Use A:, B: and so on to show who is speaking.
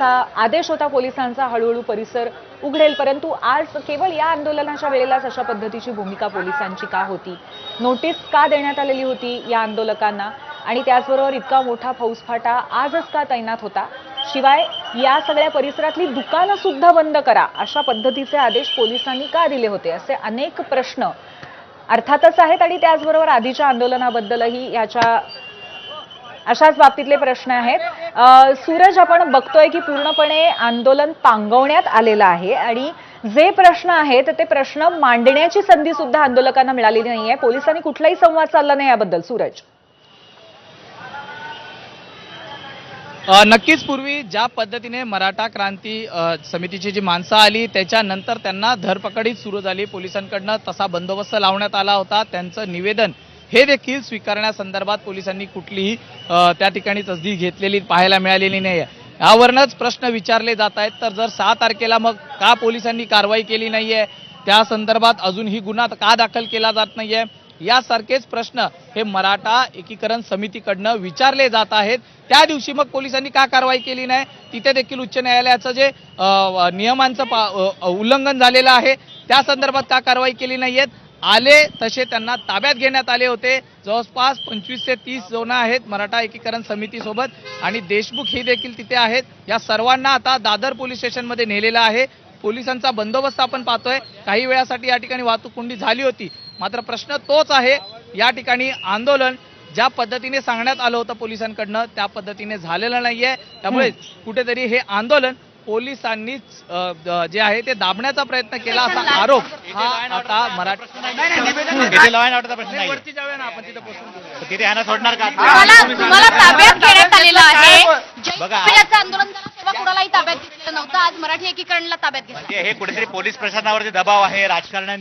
A: आदेश होता पोलिसांचा हळूहळू परिसर उघडेल, परंतु आज केवळ या आंदोलनाच्या वेळेलाच अशा पद्धतीची भूमिका पोलिसांची का होती? नोटीस का देण्यात आलेली होती या आंदोलकांना? आणि त्याचबरोबर इतका मोठा फौजफाटा आजच का तैनात होता? शिवाय या सगळ्या परिसरातली दुकानं सुद्धा बंद करा अशा पद्धतीचे आदेश पोलिसांनी का दिले होते? असे अनेक प्रश्न अर्थातच आहेत आणि त्याचबरोबर आधीच्या आंदोलनाबद्दलही याच्या अशाच बाबतीतले प्रश्न आहेत। सूरज, आपण बघतोय की पूर्णपणे आंदोलन पांगवण्यात आलेलं आहे आणि जे प्रश्न आहेत ते प्रश्न मांडण्याची संधी सुद्धा आंदोलकांना मिळालेली नाहीये। पोलिसांनी कुठलाही संवाद साधला नाही याबद्दल सूरज।
B: नक्कीच पूर्वी ज्या पद्धतीने मराठा क्रांती समितीची जी माणसं आली त्याच्यानंतर त्यांना धरपकडीत सुरू झाली, पोलिसांकडनं तसा बंदोबस्त लावण्यात आला होता। त्यांचं निवेदन हे देखील स्वीकारण्यासंदर्भात पोलिसांनी कुठलीही त्या ठिकाणी तसदी घेतलेली पाहायला मिळालेली नाही। यावरूनच प्रश्न विचारले जात आहेत, तर जर 6 तारखेला मग का पोलिसांनी कारवाई केली नाहीये, त्या संदर्भात अजूनही गुन्हा का दाखल केला जात नाहीये, यासारखेच प्रश्न हे मराठा एकीकरण समितीकडनं विचारले जात आहेत। त्या दिवशी मग पोलिसांनी का कारवाई केली नाही, तिथे देखील उच्च न्यायालयाचं जे नियमांचं उल्लंघन झालेलं आहे त्या संदर्भात का कारवाई केली नाहीये। आले तसे त्यांना ताब्यात घेण्यात आले होते। जवळपास 25 ते 30 जण आहेत मराठा एकीकरण समितीसोबत आणि देशमुख हे देखील तिथे आहेत। या सर्वांना आता दादर पोलीस स्टेशनमध्ये नेलेलं आहे। पोलिसांचा बंदोबस्त आपण पाहतोय। काही वेळासाठी या ठिकाणी वाहतूक कोंडी झाली होती, मात्र प्रश्न तोच आहे, या ठिकाणी आंदोलन ज्या पद्धतीने सांगण्यात आलं होतं पोलिसांकडनं त्या पद्धतीने झालेलं नाहीये। त्यामुळे कुठेतरी हे आंदोलन पोलिसांनीच जे आहे ते दाबण्याचा प्रयत्न केला असा आरोप हा आता मराठा
C: लॉ अँड ऑर्डरचा प्रश्न नाही।
B: वरती जाऊया ना आपण, तिथे पोहोचून
C: तिथे यांना सोडणार का?
D: तुम्हाला ताब्यात घेण्यात आलेलं आहे।
C: बघा,
D: याचं आंदोलन झालं तेव्हा कुणालाही ताब्यात घेतलेलं नव्हतं, आज मराठी एकीकरणला ताब्यात घेतलं।
C: हे कुठेतरी पोलीस प्रशासनावरती दबाव आहे, राजकारण्यांनी